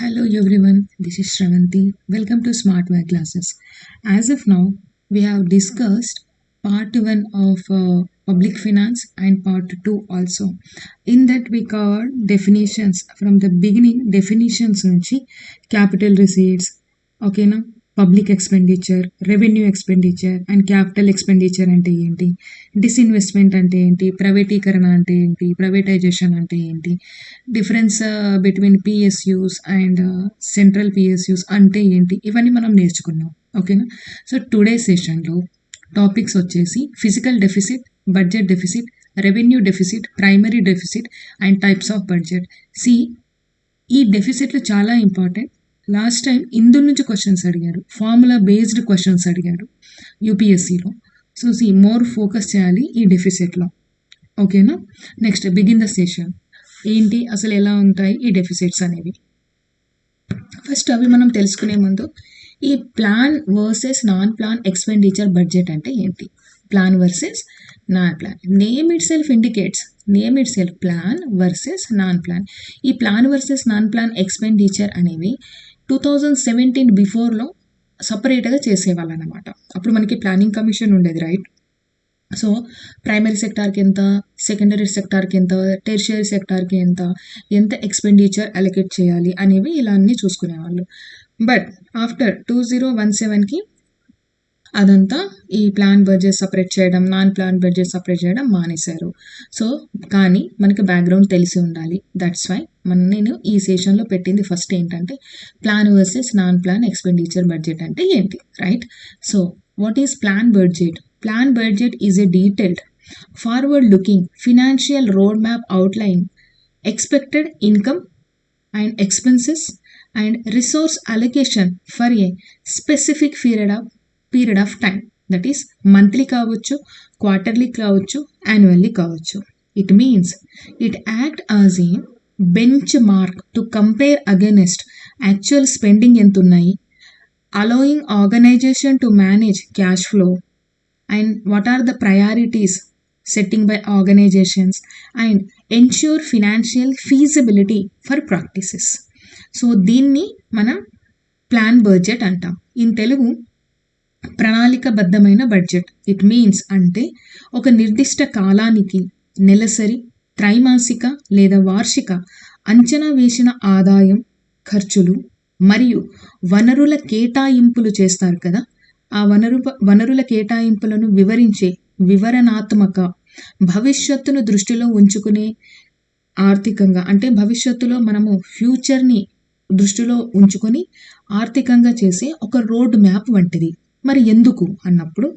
Hello everyone, this is Shravanti. Welcome to Smartware Classes. As of now, we have discussed part 1 of public finance and part 2 also. In that we covered definitions from the beginning, definitions nunchi capital receipts, okay na? Public expenditure, revenue expenditure and capital expenditure అంటే ఏంటి, disinvestment అంటే ఏంటి, ప్రైవేటీకరణ అంటే ఏంటి, privatisation అంటే ఏంటి, difference between PSUs and central PSUs అంటే ఏంటి, ఇవన్నీ మనం నేర్చుకున్నాం. ఓకేనా. సో టుడే సెషన్లో టాపిక్స్ వచ్చేసి physical deficit, budget deficit, revenue deficit, primary deficit and types of budget. ఈ డెఫిసిట్లు చాలా ఇంపార్టెంట్. లాస్ట్ టైం ఇందు నుంచి క్వశ్చన్స్ అడిగారు, ఫార్ములా బేస్డ్ క్వశ్చన్స్ అడిగారు యూపీఎస్సీలో. సో మోర్ ఫోకస్ చేయాలి ఈ డెఫిసిట్లో. ఓకేనా. Next begin the session. ఏంటి అసలు ఎలా ఉంటాయి ఈ డెఫిసిట్స్ అనేవి. ఫస్ట్ అవి మనం తెలుసుకునే ముందు ఈ plan versus non plan expenditure budget అంటే ఏంటి. Plan versus non plan. Name itself indicates, name itself plan versus non plan. ఈ plan versus non plan expenditure అనేవి 2017 బిఫోర్లో సపరేట్గా చేసేవాళ్ళు అనమాట. అప్పుడు మనకి ప్లానింగ్ కమిషన్ ఉండేది, రైట్. సో ప్రైమరీ సెక్టార్కి ఎంత, సెకండరీ సెక్టార్కి ఎంత, టెర్షియరీ సెక్టార్కి ఎంత ఎక్స్పెండిచర్ అలొకేట్ చేయాలి అనేవి ఇలా అన్నీ చూసుకునేవాళ్ళు. బట్ ఆఫ్టర్ 2017కి అదంతా ఈ ప్లాన్ బడ్జెట్ సపరేట్ చేయడం, నాన్ ప్లాన్ బడ్జెట్ సపరేట్ చేయడం మానేశారు. సో కానీ మనకి బ్యాక్గ్రౌండ్ తెలిసి ఉండాలి. దట్స్ వై నేను ఈ సెషన్లో పెట్టింది ఫస్ట్ ఏంటంటే plan versus non plan expenditure budget అంటే ఏంటి, right. So what is plan budget? Plan budget is a detailed forward looking financial road map outline expected income and expenses and resource allocation for a specific period of time. That is monthly కావచ్చు, quarterly కావచ్చు, annually కావచ్చు. It means it act as a benchmark to compare against actual spending ఎంత ఉన్నాయి, allowing organisation to manage cash flow and what are the priorities setting by organisations and ensure financial feasibility for practices. So దీన్ని మనం plan budget అంటాం. In Telugu ప్రణాళికబద్ధమైన budget. It means అంటే ఒక నిర్దిష్ట కాలానికి నెలసరి, త్రైమాసిక లేదా వార్షిక అంచనా వేసిన ఆదాయం, ఖర్చులు మరియు వనరుల కేటాయింపులు చేస్తారు కదా, ఆ వనరుల కేటాయింపులను వివరించే వివరణాత్మక, భవిష్యత్తును దృష్టిలో ఉంచుకునే ఆర్థికంగా, అంటే భవిష్యత్తులో మనము ఫ్యూచర్ని దృష్టిలో ఉంచుకొని ఆర్థికంగా చేసే ఒక రోడ్ మ్యాప్ వంటిది. మరి ఎందుకు అన్నప్పుడు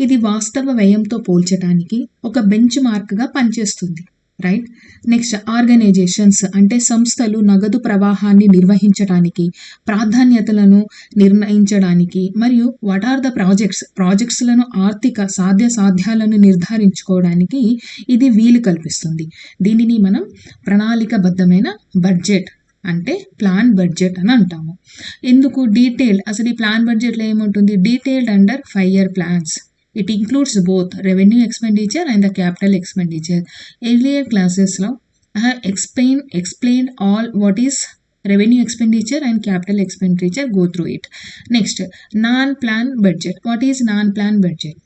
ఇది వాస్తవ వ్యయంతో పోల్చడానికి ఒక బెంచ్ మార్క్గా పనిచేస్తుంది, రైట్. నెక్స్ట్ ఆర్గనైజేషన్స్ అంటే సంస్థలు నగదు ప్రవాహాన్ని నిర్వహించడానికి, ప్రాధాన్యతలను నిర్ణయించడానికి మరియు వాట్ ఆర్ ద ప్రాజెక్ట్స్లను ఆర్థిక సాధ్యాలను నిర్ధారించుకోవడానికి ఇది వీలు కల్పిస్తుంది. దీనిని మనం ప్రణాళికబద్ధమైన బడ్జెట్ అంటే ప్లాన్ బడ్జెట్ అని అంటాము. ఎందుకు డీటెయిల్డ్? అసలు ఈ ప్లాన్ బడ్జెట్లో ఏముంటుంది? Detailed under 5 year plans. It includes both revenue expenditure and the capital expenditure. Earlier classes-lo I have explained all what is revenue expenditure and capital expenditure. Go through it. Next, non-plan budget. What is non-plan budget?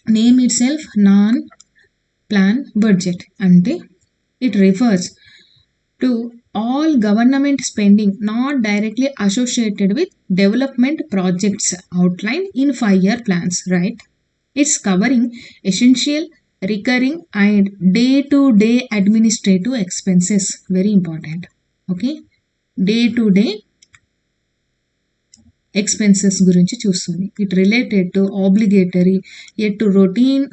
Name itself non-plan budget. Ante it refers to all government spending not directly associated with development projects outlined in 5 year plans, right. It's covering essential, recurring and day-to-day administrative expenses. Very important. Okay. Day-to-day expenses గురించి చూస్తుంది. It related to obligatory yet to routine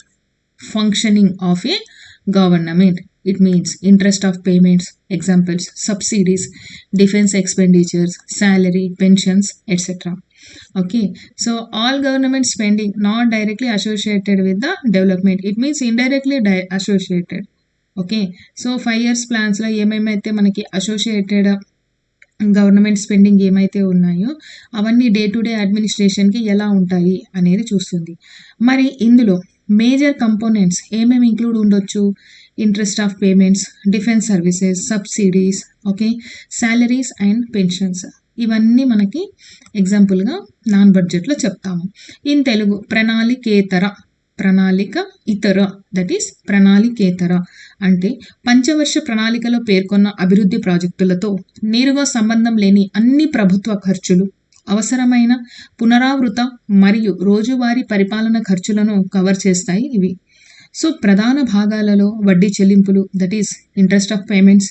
functioning of a government. It means interest of payments, examples, subsidies, defense expenditures, salary, pensions, etc. Okay, so all government spending not directly associated with the development. It means indirectly associated. Okay, so 5 years plans లో ఏమేమైతే మనకి associated government spending ఏమైతే ఉన్నాయో అవన్నీ day to day అడ్మినిస్ట్రేషన్కి ఎలా ఉంటాయి అనేది చూస్తుంది. మరి ఇందులో మేజర్ కంపోనెంట్స్ ఏమేమి ఇంక్లూడ్ ఉండొచ్చు? Interest of payments, defence services, subsidies, okay, salaries and pensions. ఇవన్నీ మనకి ఎగ్జాంపుల్గా నాన్ బడ్జెట్లో చెప్తాము. ఇన్ తెలుగు ప్రణాళిక ఇతర, దట్ ఈస్ ప్రణాళికేతర అంటే పంచవర్ష ప్రణాళికలో పేర్కొన్న అభివృద్ధి ప్రాజెక్టులతో నేరుగా సంబంధం లేని అన్ని ప్రభుత్వ ఖర్చులు, అవసరమైన పునరావృత మరియు రోజువారీ పరిపాలన ఖర్చులను కవర్ చేస్తాయి ఇవి. సో ప్రధాన భాగాలలో వడ్డీ చెల్లింపులు, that is interest of payments,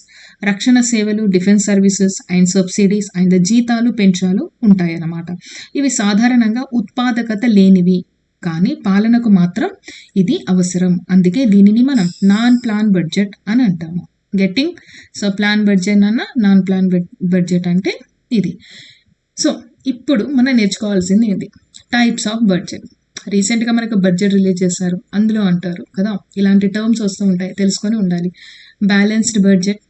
రక్షణ సేవలు, defence services and subsidies and జీతాలు, పెన్షన్లు ఉంటాయన్నమాట. ఇవి సాధారణంగా ఉత్పాదకత లేనివి, కానీ పాలనకు మాత్రం ఇది అవసరం. అందుకే దీనిని మనం నాన్ ప్లాన్ బడ్జెట్ అని అంటాము. గెట్టింగ్? సో ప్లాన్ బడ్జెట్ అన్న నాన్ ప్లాన్ బడ్జెట్ అంటే ఇది. సో ఇప్పుడు మనం నేర్చుకోవాల్సింది ఏంటి? Types of budget. రీసెంట్గా మనకు బడ్జెట్ రిలీజ్ చేశారు, అందులో అంటారు కదా, ఇలాంటి టర్మ్స్ వస్తూ ఉంటాయి, తెలుసుకొని ఉండాలి. Balanced budget,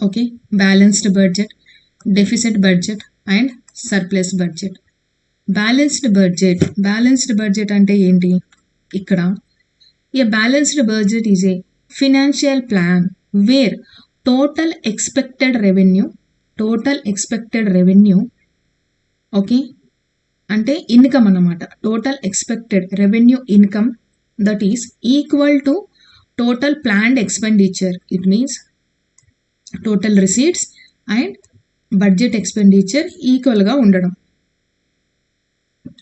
okay, balanced budget, deficit budget and surplus budget. Balanced budget అంటే ఏంటి? ఇక్కడ ఏ balanced budget is a financial plan wear total expected revenue, okay, అంటే ఇన్కమ్ అన్నమాట. Total expected revenue income that is equal to total planned expenditure. It means total receipts and budget expenditure ఈక్వల్గా ఉండడం.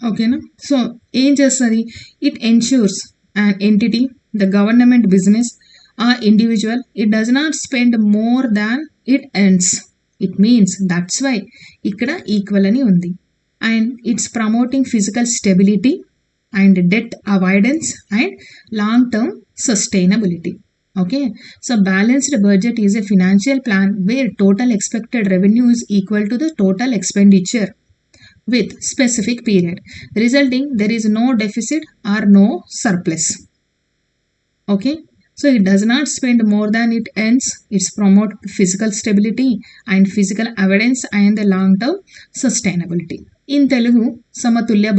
ఓకేనా? So ఏం చేస్తుంది? It ensures an entity, the government, business or individual, it does not spend more than it earns. It means that's why ikkada equal ani undi. And it's promoting physical stability and debt avoidance and long term sustainability. Okay, so balanced budget is a financial plan where total expected revenue is equal to the total expenditure with specific period, resulting there is no deficit or no surplus. Okay, so it does not spend more than it earns. It's promote physical stability and physical evidence and the long term sustainability. In Telugu, సమతుల్య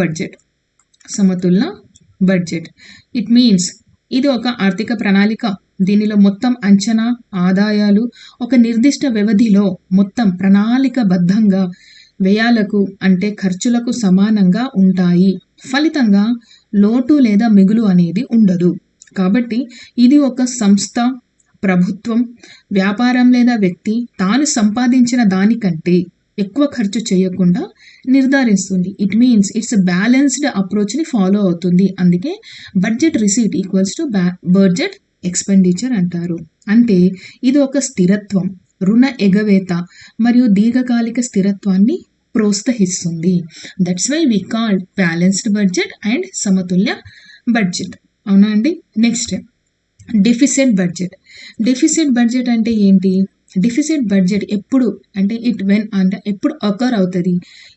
budget. It means ఇది ఒక ఆర్థిక ప్రణాళిక. దీనిలో మొత్తం అంచనా, ఆదాయాలు ఒక నిర్దిష్ట వ్యవధిలో మొత్తం ప్రణాళికబద్ధంగా వ్యయాలకు అంటే ఖర్చులకు సమానంగా ఉంటాయి. ఫలితంగా లోటు లేదా మిగులు అనేది ఉండదు. కాబట్టి ఇది ఒక సంస్థ, ప్రభుత్వం, వ్యాపారం లేదా వ్యక్తి తాను సంపాదించిన దానికంటే ఎక్కువ ఖర్చు చేయకుండా నిర్ధారిస్తుంది. ఇట్ మీన్స్ ఇట్స్ బ్యాలెన్స్డ్ అప్రోచ్ని ఫాలో అవుతుంది. అందుకే budget receipt equals to budget expenditure అంటారు. అంటే ఇది ఒక స్థిరత్వం, రుణ ఎగవేత మరియు దీర్ఘకాలిక స్థిరత్వాన్ని ప్రోత్సహిస్తుంది. That's why we call balanced budget and సమతుల్య బడ్జెట్. అవునా అండి? నెక్స్ట్ డెఫిసిట్ బడ్జెట్ అంటే ఏంటి? డెఫిసిట్ బడ్జెట్ ఎప్పుడు అంటే ఎప్పుడు అకర్ అవుతుంది?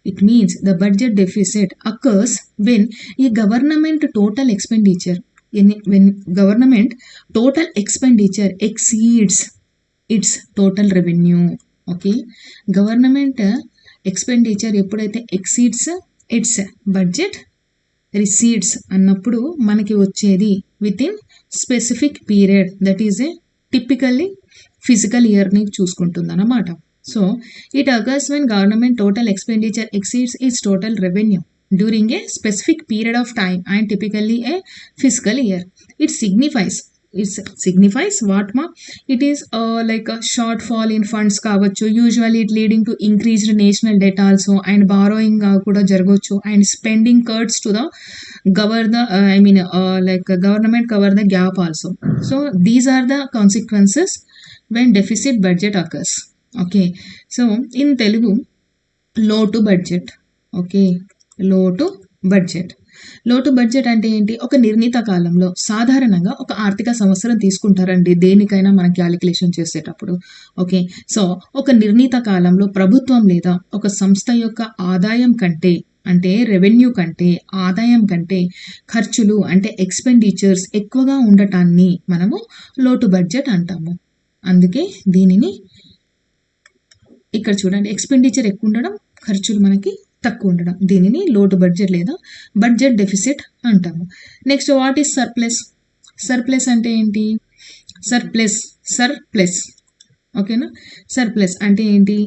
It means the budget deficit occurs when ఈ government total expenditure exceeds its total revenue. Okay, government expenditure ఎప్పుడైతే ఎక్సీడ్స్ ఇట్స్ బడ్జెట్ రిసీట్స్ అన్నప్పుడు మనకి వచ్చేది within specific period, that is a typically fiscal ఇయర్ని చూసుకుంటుంది అన్నమాట. So it occurs when government total expenditure exceeds its total revenue during a specific period of time and typically a fiscal year. It signifies what ma? It is like a shortfall in funds kavachu, usually it leading to increased national debt also and borrowing kuda jaragochu and spending cuts to the government cover the gap also. So these are the consequences when deficit budget occurs. Okay, so in Telugu, low to budget అంటే ఏంటి? ఒక నిర్ణీత కాలంలో సాధారణంగా ఒక ఆర్థిక సంవత్సరం తీసుకుంటారండి దేనికైనా మనం క్యాలిక్యులేషన్ చేసేటప్పుడు. ఓకే, సో ఒక నిర్ణీత కాలంలో ప్రభుత్వం లేదా ఒక సంస్థ యొక్క ఆదాయం కంటే అంటే రెవెన్యూ కంటే ఆదాయం కంటే ఖర్చులు అంటే ఎక్స్పెండిచర్స్ ఎక్కువగా ఉండటాన్ని మనము లోటు బడ్జెట్ అంటాము. అందుకే దీనిని ఇక్కడ చూడండి, ఎక్స్పెండిచర్ ఎక్కువ ఉండడం, ఖర్చులు మనకి తక్కువ ఉండడం, దీనిని లోటు బడ్జెట్ లేదా బడ్జెట్ డెఫిసిట్ అంటాము. నెక్స్ట్ వాట్ ఈస్ సర్ప్లస్ అంటే ఏంటి? సర్ప్లస్ ఓకేనా. సర్ప్లస్ అంటే ఏంటి?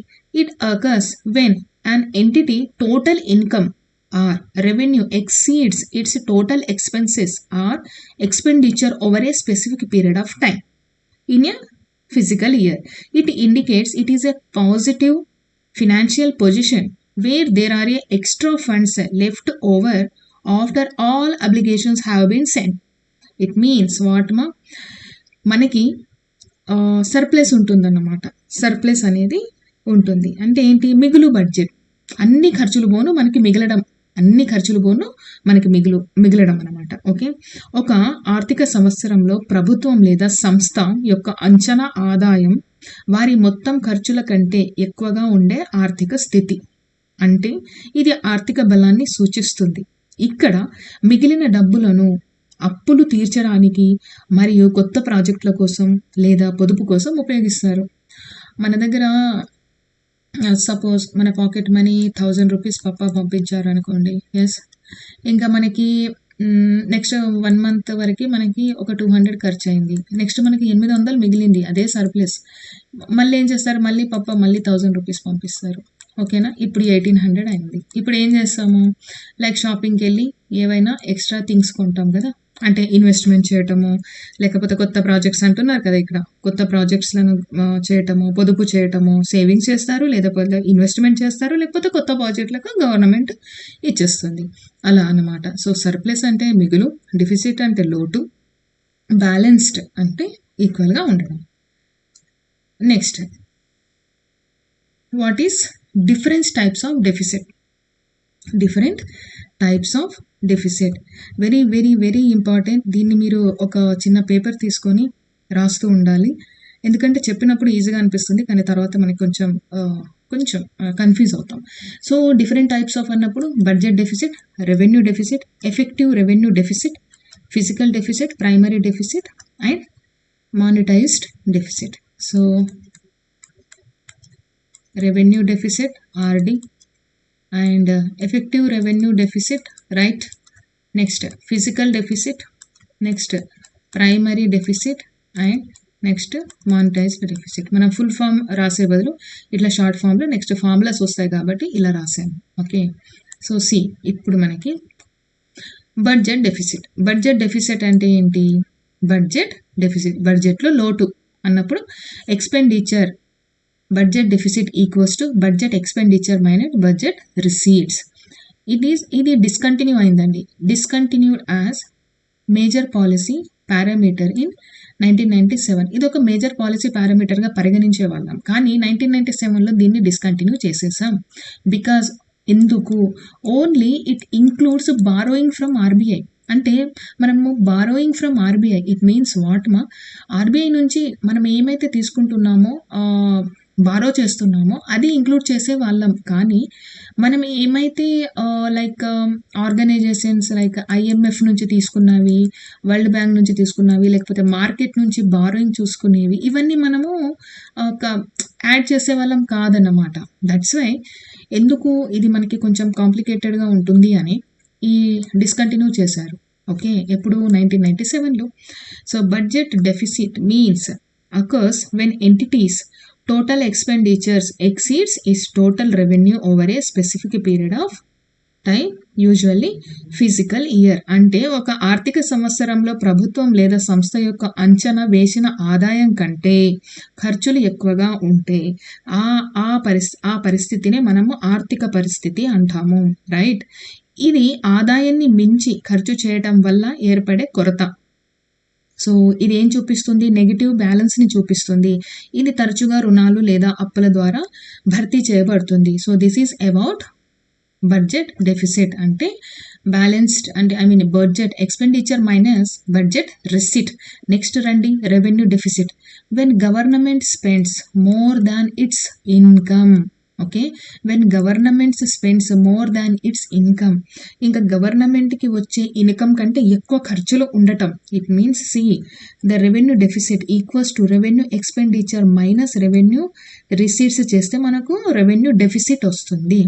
It occurs when an entity total income or revenue exceeds its total expenses or expenditure over a specific period of time in a physical year. It indicates it is a positive financial position where there are a extra funds left over after all obligations have been sent. It means what ma? మనకి surplus ఉంటుందన్నమాట. Surplus అనేది ఉంటుంది అంటే ఏంటి? మిగులు budget. అన్ని ఖర్చులు పోను మనకి మిగలడం అనమాట. ఓకే. ఒక ఆర్థిక సంవత్సరంలో ప్రభుత్వం లేదా సంస్థ యొక్క అంచనా ఆదాయం వారి మొత్తం ఖర్చుల కంటే ఎక్కువగా ఉండే ఆర్థిక స్థితి. అంటే ఇది ఆర్థిక బలాన్ని సూచిస్తుంది. ఇక్కడ మిగిలిన డబ్బులను అప్పులు తీర్చడానికి మరియు కొత్త ప్రాజెక్టుల కోసం లేదా పొదుపు కోసం ఉపయోగిస్తారు. మన దగ్గర సపోజ్ మన పాకెట్ మనీ 1000 రూపీస్ పప్పా పంపించారు అనుకోండి. ఎస్, ఇంకా మనకి నెక్స్ట్ 1 మంత్ వరకు మనకి ఒక 200 ఖర్చు అయింది. నెక్స్ట్ మనకి 800 మిగిలింది, అదే సర్ప్లస్. మళ్ళీ ఏం చేస్తారు? మళ్ళీ పప్పా మళ్ళీ 1000 రూపీస్ పంపిస్తారు. ఓకేనా. ఇప్పుడు 1800 అయింది. ఇప్పుడు ఏం చేస్తాము? లైక్ షాపింగ్కి వెళ్ళి ఏవైనా ఎక్స్ట్రా థింగ్స్ కొంటాం కదా, అంటే ఇన్వెస్ట్మెంట్ చేయటము, లేకపోతే కొత్త ప్రాజెక్ట్స్ అంటున్నారు కదా, ఇక్కడ కొత్త ప్రాజెక్ట్స్లను చేయటము, పొదుపు చేయటము, సేవింగ్స్ చేస్తారు, లేకపోతే ఇన్వెస్ట్మెంట్ చేస్తారు, లేకపోతే కొత్త ప్రాజెక్టులకు గవర్నమెంట్ ఇచ్చేస్తుంది, అలా అన్నమాట. సో సర్ప్లస్ అంటే మిగులు, డెఫిసిట్ అంటే లోటు, బ్యాలెన్స్డ్ అంటే ఈక్వల్గా ఉండడం. Next, what is different types of deficit? Different types of deficit very very very important. దీన్ని మీరు ఒక చిన్న పేపర్ తీసుకొని రాస్తూ ఉండాలి, ఎందుకంటే చెప్పినప్పుడు ఈజీగా అనిపిస్తుంది కానీ తర్వాత మనకి కొంచెం కన్ఫ్యూజ్ అవుతాం. సో డిఫరెంట్ టైప్స్ ఆఫ్ అన్నప్పుడు budget deficit, revenue deficit, effective revenue deficit, fiscal deficit, primary deficit and monetised deficit. So revenue deficit RD and effective revenue deficit, right? Next physical deficit, next primary deficit and next monetised deficit. మనం full form రాసే బదులు ఇట్లా short ఫామ్లో next formulas వస్తాయి కాబట్టి ఇలా రాసాను. Okay. So ఇప్పుడు మనకి బడ్జెట్ డెఫిసిట్. బడ్జెట్ డెఫిసిట్ అంటే ఏంటి? బడ్జెట్ డెఫిసిట్, బడ్జెట్లో లోటు అన్నప్పుడు expenditure, budget deficit equals to budget expenditure minus budget receipts. ఇది డిస్కంటిన్యూ అయిందండి. Discontinued as major policy parameter in 1997. ఇది ఒక మేజర్ పాలసీ పారామీటర్గా పరిగణించే వాళ్ళం, కానీ 1997లో దీన్ని డిస్కంటిన్యూ చేసేసాం. బికాజ్ ఎందుకు? Only it includes borrowing from RBI. అంటే మనము borrowing from RBI, it means what మా? RBI నుంచి మనం ఏమైతే తీసుకుంటున్నామో, బారో చేస్తున్నామో అది ఇంక్లూడ్ చేసే వాళ్ళం. కానీ మనం ఏమైతే లైక్ ఆర్గనైజేషన్స్ లైక్ IMF నుంచి తీసుకున్నవి, వరల్డ్ బ్యాంక్ నుంచి తీసుకున్నవి, లేకపోతే మార్కెట్ నుంచి బారోయింగ్ చూసుకునేవి, ఇవన్నీ మనము యాడ్ చేసే వాళ్ళం కాదన్నమాట. దట్స్ వై ఎందుకు ఇది మనకి కొంచెం కాంప్లికేటెడ్గా ఉంటుంది అని ఈ డిస్కంటిన్యూ చేశారు. ఓకే. ఎప్పుడు? 1997లో. So budget deficit means occurs when entities total expenditures exceeds its total revenue over a specific period of time, usually physical year. అంటే ఒక ఆర్థిక సంవత్సరంలో ప్రభుత్వం లేదా సంస్థ యొక్క అంచనా వేసిన ఆదాయం కంటే ఖర్చులు ఎక్కువగా ఉంటే ఆ పరిస్థితిని మనము ఆర్థిక పరిస్థితి అంటాము, రైట్? ఇది ఆదాయాన్ని మించి ఖర్చు చేయటం వల్ల ఏర్పడే కొరత. సో ఇది ఏం చూపిస్తుంది? నెగిటివ్ బ్యాలెన్స్ని చూపిస్తుంది. ఇది తరచుగా రుణాలు లేదా అప్పుల ద్వారా భర్తీ చేయబడుతుంది. So this is about budget deficit. అంటే బ్యాలెన్స్డ్ అంటే budget expenditure minus budget receipt. Next రండి, revenue deficit. When government spends more than its income. Okay. When governments spends more than its income, ఇంకా గవర్నమెంట్కి వచ్చే ఇన్కమ్ కంటే ఎక్కువ ఖర్చులు ఉండటం. It means the revenue deficit equals to revenue expenditure minus revenue receipts చేస్తే మనకు రెవెన్యూ డెఫిసిట్ వస్తుంది.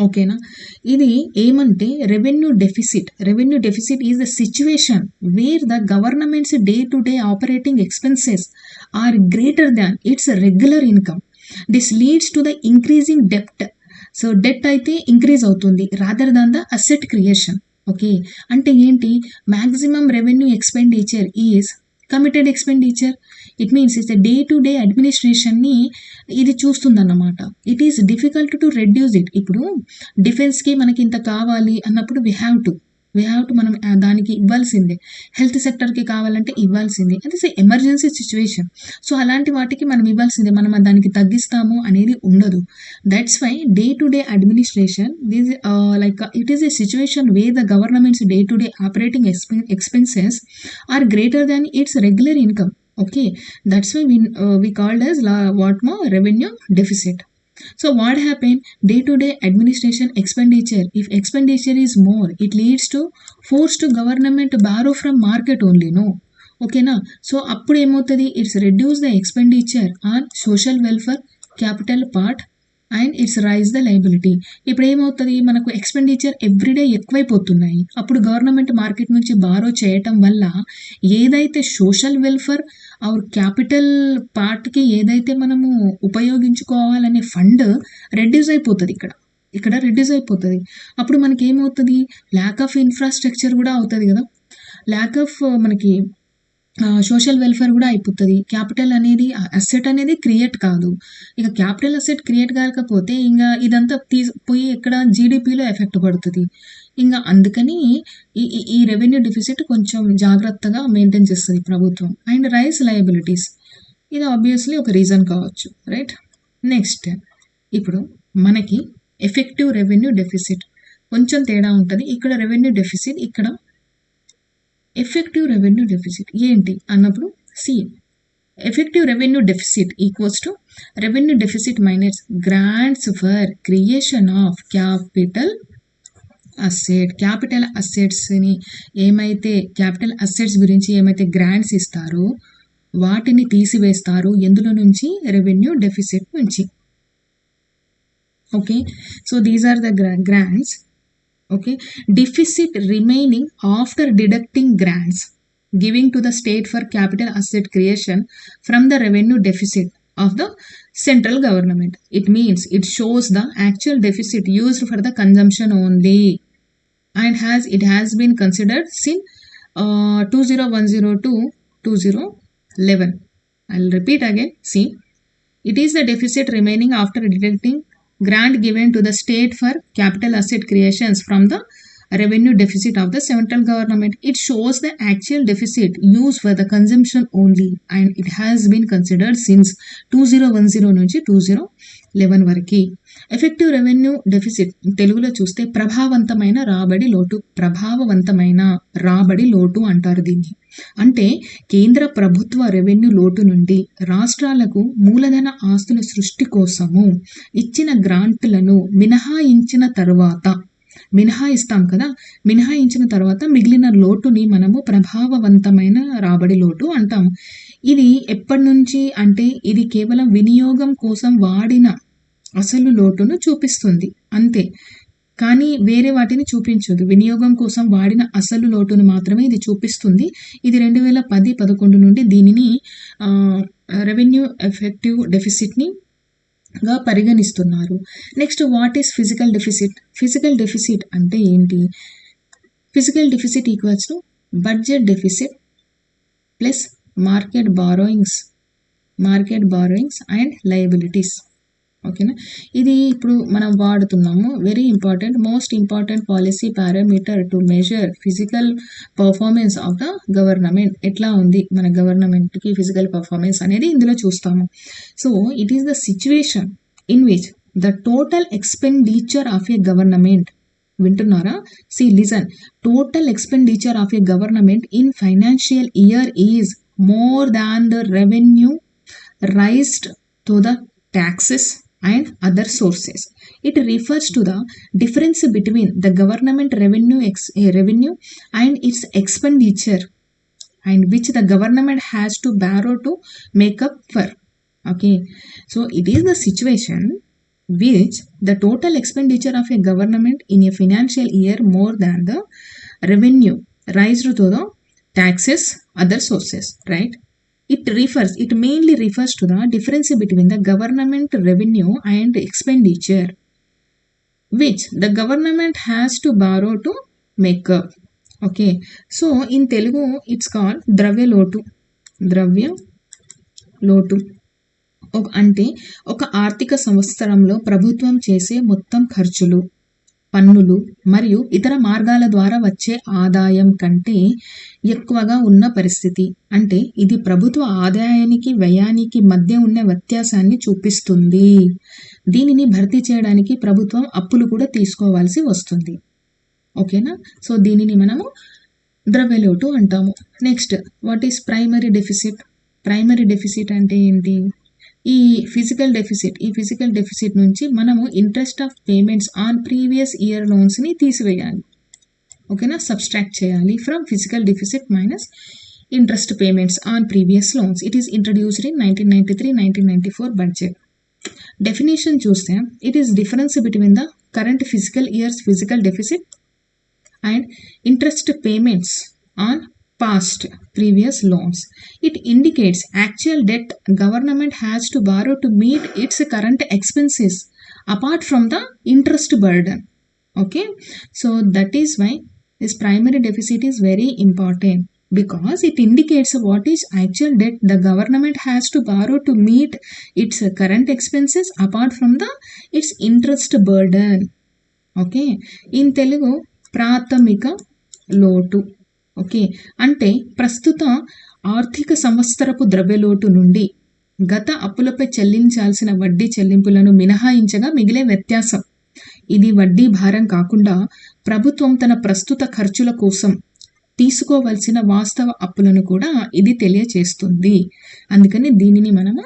ఓకేనా. ఇది ఏమంటే revenue deficit is the situation where the government's day to day operating expenses are greater than its regular income. This leads to the increasing డెప్ట్. So debt అయితే ఇంక్రీజ్ అవుతుంది rather than the asset creation. Okay, అంటే ఏంటి, maximum revenue expenditure is committed expenditure. It means it's day to day అడ్మినిస్ట్రేషన్ని ఇది చూస్తుందన్నమాట. It is difficult to reduce it. ఇప్పుడు డిఫెన్స్కి మనకి ఇంత కావాలి అన్నప్పుడు వీ హ్యావ్ టు మనం దానికి ఇవ్వాల్సిందే. హెల్త్ సెక్టర్కి కావాలంటే ఇవ్వాల్సిందే. అది ఎమర్జెన్సీ సిచ్యువేషన్. సో అలాంటి వాటికి మనం ఇవ్వాల్సిందే, మనం దానికి తగ్గిస్తాము అనేది ఉండదు. That's why day to day administration this like it is a situation where the government's day to day operating expenses are greater than its regular income. Okay, that's why we called as what more revenue deficit. So what happened, day to day administration expenditure, if expenditure is more, it leads to force to government to borrow from market only, no. Okay na, so appudu emotadi, it's reduce the expenditure on social welfare capital part and its rise the liability. ఇప్పుడు ఏమవుతుంది, మనకు expenditure everyday ఎక్కువైపోతున్నాయి. అప్పుడు government market నుంచి borrow చేయటం వల్ల ఏదైతే social welfare are capital పార్ట్కి ఏదైతే మనము ఉపయోగించుకోవాలనే ఫండ్ రెడ్యూస్ అయిపోతుంది. ఇక్కడ రెడ్యూస్ అయిపోతుంది. అప్పుడు మనకి ఏమవుతుంది, ల్యాక్ ఆఫ్ ఇన్ఫ్రాస్ట్రక్చర్ కూడా అవుతుంది కదా, ల్యాక్ ఆఫ్ మనకి సోషల్ వెల్ఫేర్ కూడా అయిపోతుంది. క్యాపిటల్ అనేది అసెట్ అనేది క్రియేట్ కాదు. ఇక క్యాపిటల్ అసెట్ క్రియేట్ కాకపోతే ఇంకా ఇదంతా పోయి ఎక్కడ జీడిపిలో ఎఫెక్ట్ పడుతుంది. ఇంకా అందుకని ఈ రెవెన్యూ డెఫిసిట్ కొంచెం జాగ్రత్తగా మెయింటైన్ చేస్తుంది ప్రభుత్వం. అండ్ రైజ్ లయబిలిటీస్, ఇది ఆబ్వియస్లీ ఒక రీజన్ కావచ్చు, రైట్. నెక్స్ట్ ఇప్పుడు మనకి ఎఫెక్టివ్ రెవెన్యూ డెఫిసిట్ కొంచెం తేడా ఉంటుంది. ఇక్కడ రెవెన్యూ డెఫిసిట్, ఇక్కడ ఎఫెక్టివ్ రెవెన్యూ డెఫిసిట్ ఏంటి అన్నప్పుడు, see effective revenue deficit equals to revenue deficit minus grants for creation of capital asset. క్యాపిటల్ అసెట్స్ని ఏమైతే క్యాపిటల్ అసెట్స్ గురించి ఏమైతే గ్రాంట్స్ ఇస్తారో వాటిని తీసివేస్తారు. ఎందులో నుంచి, రెవెన్యూ డెఫిసిట్ నుంచి. Okay, so these are the grants. Okay, deficit remaining after deducting grants giving to the state for capital asset creation from the revenue deficit of the central government. It means it shows the actual deficit used for the consumption only, and it has been considered since 2010 to 2011. I'll repeat again. See, it is the deficit remaining after deducting grant given to the state for capital asset creations from the revenue deficit of the central government. It shows the actual deficit used for the consumption only, and it has been considered since 2010 నుంచి 2011 వరకు. Effective revenue deficit తెలుగులో చూస్తే ప్రభావవంతమైన రాబడి లోటు అంటారు దీన్ని. అంటే కేంద్ర ప్రభుత్వ రెవెన్యూ లోటు నుండి రాష్ట్రాలకు మూలధన ఆస్తుల సృష్టి కోసము ఇచ్చిన గ్రాంట్లను మినహాయించిన తర్వాత మిగిలిన లోటుని మనము ప్రభావవంతమైన రాబడి లోటు అంటాము. ఇది ఎప్పటి నుంచి అంటే, ఇది కేవలం వినియోగం కోసం వాడిన అసలు లోటును చూపిస్తుంది అంతే, కానీ వేరే వాటిని చూపించదు. వినియోగం కోసం వాడిన అసలు లోటును మాత్రమే ఇది చూపిస్తుంది. ఇది 2010-11 నుండి దీనిని రెవెన్యూ ఎఫెక్టివ్ డెఫిసిట్ని గా పరిగణిస్తున్నారు. Next, what is fiscal deficit? Fiscal deficit అంటే ఏంటి? Fiscal deficit equals to budget deficit plus market borrowings and liabilities. ఓకేనా, ఇది ఇప్పుడు మనం వాడుతున్నాము. Very important, most important policy parameter to measure fiscal performance of the government. ఎట్లా ఉంది మన గవర్నమెంట్కి ఫిజికల్ పర్ఫార్మెన్స్ అనేది ఇందులో చూస్తాము. So it is the situation in which the total expenditure of a government, వింటున్నారా? See listen, total expenditure of a government in financial year is more than the revenue raised to the taxes and other sources. It refers to the difference between the government revenue and its expenditure, and which the government has to borrow to make up for. Okay, so it is the situation which the total expenditure of a government in a financial year more than the revenue raised to the taxes, other sources, right? It mainly refers to the difference between the government revenue and expenditure, which the government has to borrow to make up. Okay, so in Telugu it's called ద్రవ్య లోటు. అంటే ఒక ఆర్థిక సంవత్సరంలో ప్రభుత్వం చేసే మొత్తం ఖర్చులు, పన్నులు మరియు ఇతర మార్గాల ద్వారా వచ్చే ఆదాయం కంటే ఎక్కువగా ఉన్న పరిస్థితి. అంటే ఇది ప్రభుత్వ ఆదాయానికి వ్యయానికి మధ్య ఉన్న వ్యత్యాసాన్ని చూపిస్తుంది. దీనిని భర్తీ చేయడానికి ప్రభుత్వం అప్పులు కూడా తీసుకోవాల్సి వస్తుంది. ఓకేనా? సో దీనిని మనము ద్రవ్యలోటు అంటాము. Next, what is primary deficit? Primary deficit అంటే ఏంటి? ఈ ఫిజికల్ డెఫిసిట్ నుంచి మనము interest of payments on previous year లోన్స్ని తీసివేయాలి. ఓకేనా? సబ్స్ట్రాక్ట్ చేయాలి from fiscal deficit minus interest payments on previous loans. It is introduced in 1993-1994 budget. Definition చూస్తే, it is difference between the current fiscal years fiscal deficit and interest payments on past previous loans. It indicates actual debt government has to borrow to meet its current expenses apart from the interest burden. Okay, so that is why this primary deficit is very important, because it indicates what is actual debt the government has to borrow to meet its current expenses apart from the its interest burden. Okay, in Telugu ప్రాథమిక లోటు. Okay, అంటే ప్రస్తుత ఆర్థిక సంవత్సరపు ద్రవ్యలోటు నుండి గత అప్పులపై చెల్లించాల్సిన వడ్డీ చెల్లింపులను మినహాయించగా మిగిలే వ్యత్యాసం. ఇది వడ్డీ భారం కాకుండా ప్రభుత్వం తన ప్రస్తుత ఖర్చుల కోసం తీసుకోవలసిన వాస్తవ అప్పులను కూడా ఇది తెలియచేస్తుంది. అందుకని దీనిని మనము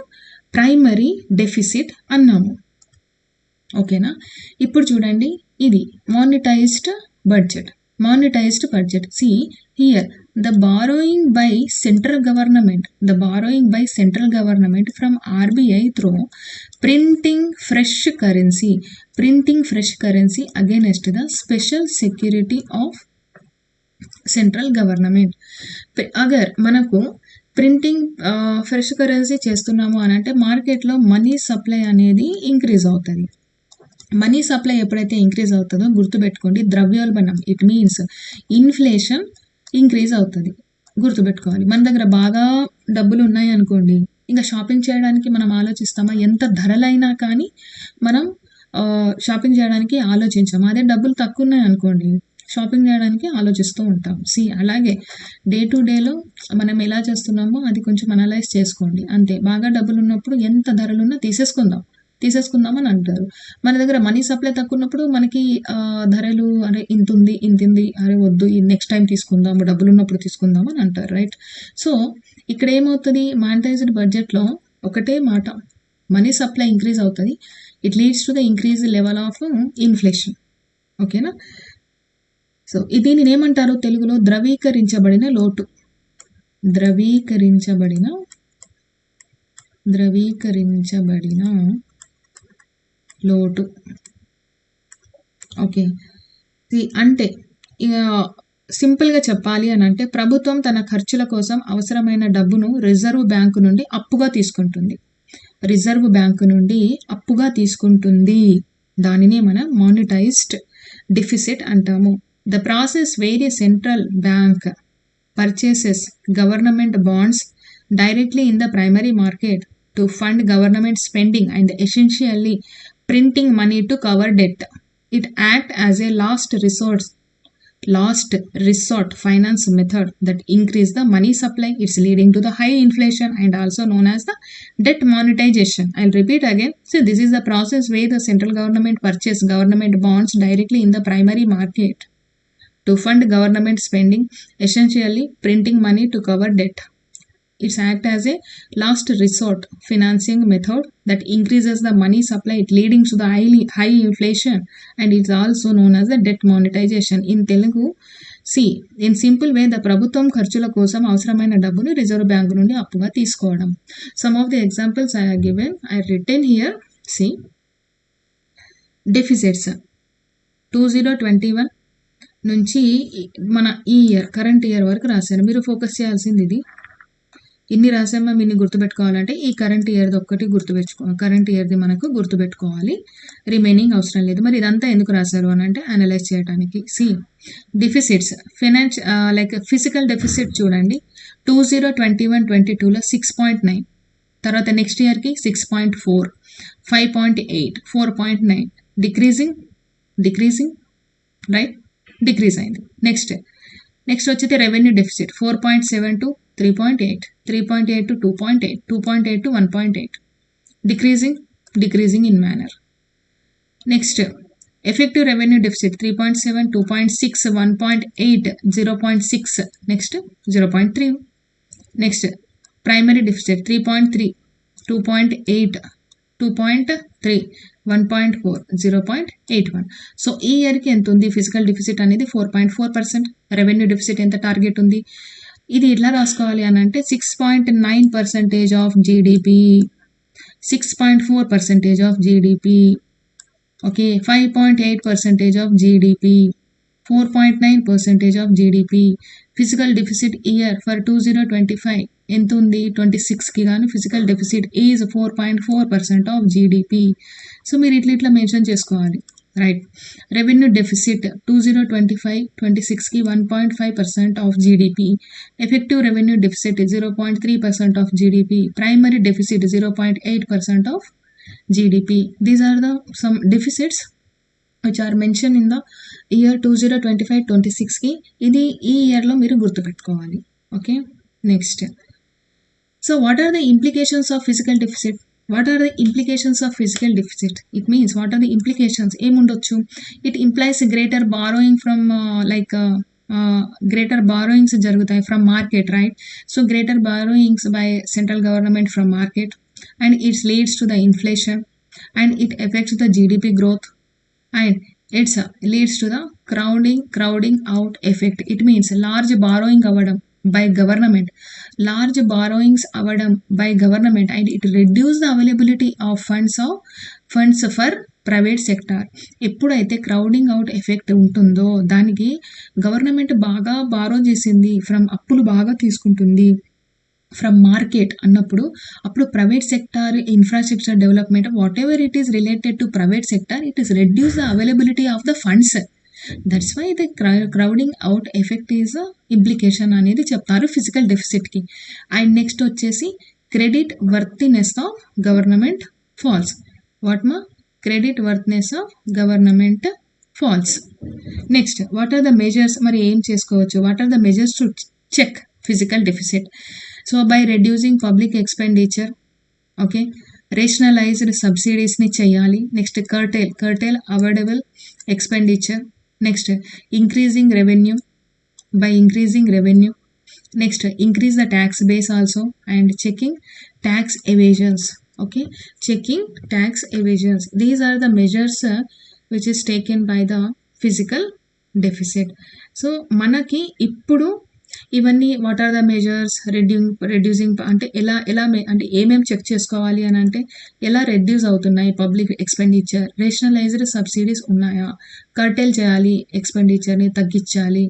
ప్రైమరీ డెఫిసిట్ అన్నాము. ఓకేనా? ఇప్పుడు చూడండి, ఇది monetised budget. See here, the borrowing by central government from RBI through printing fresh currency against the special security of central government. Agar మనకు ప్రింటింగ్ ఫ్రెష్ కరెన్సీ చేస్తున్నాము అని అంటే మార్కెట్లో మనీ సప్లై అనేది ఇంక్రీజ్ అవుతుంది. మనీ సప్లై ఎప్పుడైతే increase అవుతుందో గుర్తుపెట్టుకోండి, ద్రవ్యోల్బణం, ఇట్ మీన్స్ ఇన్ఫ్లేషన్ ఇంక్రీజ్ అవుతుంది. గుర్తుపెట్టుకోవాలి. మన దగ్గర బాగా డబ్బులు ఉన్నాయి అనుకోండి, ఇంకా షాపింగ్ చేయడానికి మనం ఆలోచిస్తామా? ఎంత ధరలైనా కానీ మనం షాపింగ్ చేయడానికి ఆలోచించాము. అదే డబ్బులు తక్కువ ఉన్నాయి అనుకోండి, షాపింగ్ చేయడానికి ఆలోచిస్తూ ఉంటాం. అలాగే డే టు డేలో మనం ఎలా చేస్తున్నామో అది కొంచెం అనలైజ్ చేసుకోండి. అంతే, బాగా డబ్బులు ఉన్నప్పుడు ఎంత ధరలున్నా తీసేసుకుందామని అంటారు. మన దగ్గర మనీ సప్లై తక్కువ ఉన్నప్పుడు మనకి ధరలు అరే ఇంతుంది, అరే వద్దు, నెక్స్ట్ టైం తీసుకుందాము, డబ్బులు ఉన్నప్పుడు తీసుకుందాం అని అంటారు, రైట్? సో ఇక్కడ ఏమవుతుంది, మానిటైజ్డ్ బడ్జెట్లో ఒకటే మాట, మనీ సప్లై ఇంక్రీజ్ అవుతుంది. It leads to the increase level of inflation. ఓకేనా? సో దీనిని ఏమంటారు తెలుగులో? ద్రవీకరించబడిన లోటు. ద్రవీకరించబడిన లోటు. ఓకే, అంటే ఇక సింపుల్గా చెప్పాలి అని అంటే ప్రభుత్వం తన ఖర్చుల కోసం అవసరమైన డబ్బును రిజర్వ్ బ్యాంకు నుండి అప్పుగా తీసుకుంటుంది. దానినే మనం మానిటైజ్డ్ డెఫిసిట్ అంటాము. The process where A central bank purchases government bonds directly in the primary market to fund government spending and essentially printing money to cover debt. It acts as a last resort finance method that increase the money supply. It's leading to the high inflation and also known as the debt monetization. I'll repeat again. So this is the process where the central government purchase government bonds directly in the primary market to fund government spending, essentially printing money to cover debt. It acts as a last resort financing method that increases the money supply, leading to the high inflation, and it's also known as the debt monetization. In Telugu, in simple way, the ప్రభుత్వం ఖర్చుల కోసం అవసరమైన డబ్బును reserve bank నుండి అప్పుగా తీసుకోవడం. Some of the examples I have given, I written here. Deficits 2021 నుంచి మన ఈ ఇయర్ కరెంట్ ఇయర్ వరకు రాశాను. మీరు ఫోకస్ చేయాల్సింది ఇది. ఇన్ని రాసామా ఇన్ని గుర్తుపెట్టుకోవాలంటే ఈ కరెంట్ ఇయర్ది ఒక్కటి కరెంట్ ఇయర్ది మనకు గుర్తుపెట్టుకోవాలి. రిమైనింగ్ అవసరం లేదు. మరి ఇదంతా ఎందుకు రాశారు అని అంటే అనలైజ్ చేయడానికి. See deficits like fiscal deficit చూడండి 2021-22లో 6.9, తర్వాత నెక్స్ట్ ఇయర్కి 6.4, 5.8, 4.9 డిక్రీజింగ్ రైట్, డిక్రీజ్ అయింది. నెక్స్ట్ వచ్చేది revenue deficit 4.7 to 3.8, 3.8 to 2.8, 2.8 to 1.8, decreasing in manner. Next, effective revenue deficit 3.7, 2.6, 1.8, 0.6, next 0.3. Next, primary deficit 3.3, 2.8, 2.3, 1.4, 0.81. So ఈ ఇయర్కి ఎంత ఉంది ఫిజికల్ డెఫిసిట్ అనేది 4.4%. రెవెన్యూ డెఫిసిట్ ఎంత టార్గెట్ ఉంది, ఇది ఎట్లా రాసుకోవాలి అని అంటే 6.9% of GDP, 6.4% of GDP, okay, 5.8% of GDP, 4.9% of GDP. Fiscal deficit year for 2025 ఎంత ఉంది, 26కి గాను fiscal deficit is 4.4% of GDP. So మీరు ఇట్లా మెన్షన్ చేసుకోవాలి, రైట్. రెవెన్యూ డెఫిసిట్ 2025-26కి 1.5% of GDP, effective revenue deficit 0.3% of GDP, primary deficit 0.8% of GDP. These are the some deficits which are mentioned in the year 2025-26కి. ఇది ఈ ఇయర్లో మీరు గుర్తుపెట్టుకోవాలి, okay. Next, so what are the implications of fiscal deficit? What are the implications of fiscal deficit? It means what are the implications, ఏముండొచ్చు? It implies greater borrowing from greater borrowings జరుగుతాయి from market, right. So greater borrowings by central government from market and it's leads to the inflation and it affects the GDP growth and it leads to the crowding out effect. It means large borrowing avadam by government, and it reduce the availability of funds for private sector. ఎప్పుడైతే crowding out effect ఉంటుందో దానికి government బాగా borrow చేసింది, అప్పులు బాగా తీసుకుంటుంది from market అన్నప్పుడు, అప్పుడు private sector infrastructure development what ever it is related to private sector, it is reduce the availability of the funds. That's why the crowding out effect is implication అనేది చెప్తారు fiscal డెఫిసిట్కి. And next వచ్చేసి credit worthiness of government falls. Credit worthiness of government falls. Next, what are the measures? మరి ఏం చేసుకోవచ్చు? What are the measures to check fiscal deficit? So by reducing public expenditure, okay, rationalised సబ్సిడీస్ని చేయాలి. Next curtail avoidable expenditure. Next increasing revenue, by increasing revenue. Next increase the tax base also and checking tax evasions, okay, checking tax evasions. These are the measures which is taken by the fiscal deficit. So మనకి ఇప్పుడు ఇవన్నీ what are the measures, reducing అంటే ఎలా అంటే ఏమేమి check చేసుకోవాలి అని అంటే ఎలా రెడ్యూస్ అవుతున్నాయి పబ్లిక్ ఎక్స్పెండిచర్, రేషనలైజ్డ్ సబ్సిడీస్ ఉన్నాయా, కర్టైల్ చేయాలి, ఎక్స్పెండిచర్ని తగ్గించాలి,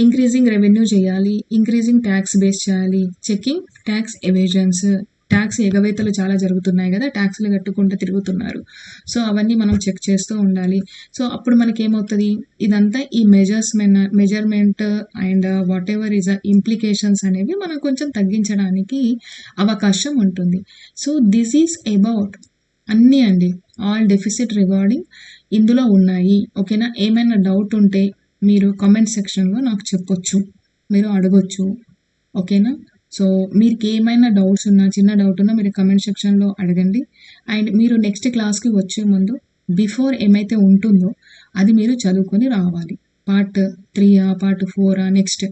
ఇంక్రీజింగ్ రెవెన్యూ చేయాలి, ఇంక్రీజింగ్ ట్యాక్స్ బేస్ చేయాలి, చెకింగ్ ట్యాక్స్ ఎవేజన్స్. ట్యాక్స్ ఎగవేతలు చాలా జరుగుతున్నాయి కదా, ట్యాక్స్లు కట్టుకుంటూ తిరుగుతున్నారు. సో అవన్నీ మనం చెక్ చేస్తూ ఉండాలి. సో అప్పుడు మనకి ఏమవుతుంది, ఇదంతా ఈ measurement and what ever is implications అనేవి మనం కొంచెం తగ్గించడానికి అవకాశం ఉంటుంది. సో దిస్ ఈజ్ అబౌట్ అన్నీ అండి, ఆల్ డెఫిసిట్ రిగార్డింగ్ ఇందులో ఉన్నాయి, ఓకేనా. ఏమైనా డౌట్ ఉంటే మీరు కామెంట్ సెక్షన్లో నాకు చెప్పొచ్చు, మీరు అడగొచ్చు, ఓకేనా. సో మీకు ఏమైనా డౌట్స్ ఉన్నా, చిన్న డౌట్ ఉన్నా మీరు కమెంట్ సెక్షన్లో అడగండి. అండ్ మీరు నెక్స్ట్ క్లాస్కి వచ్చే ముందు బిఫోర్ ఏమైతే ఉంటుందో అది మీరు చదువుకొని రావాలి. పార్ట్ 3 పార్ట్ 4 నెక్స్ట్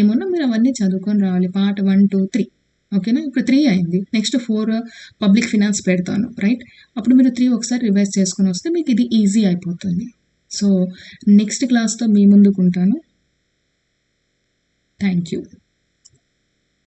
ఏమన్నా మీరు అవన్నీ చదువుకొని రావాలి. పార్ట్ 1, 2, 3, ఓకేనా. ఇప్పుడు 3 అయింది, నెక్స్ట్ 4 పబ్లిక్ ఫినాన్స్ పెడతాను, రైట్. అప్పుడు మీరు 3 ఒకసారి రివైజ్ చేసుకొని వస్తే మీకు ఇది ఈజీ అయిపోతుంది. సో నెక్స్ట్ క్లాస్తో మీ ముందుకు ఉంటాను. Thank you.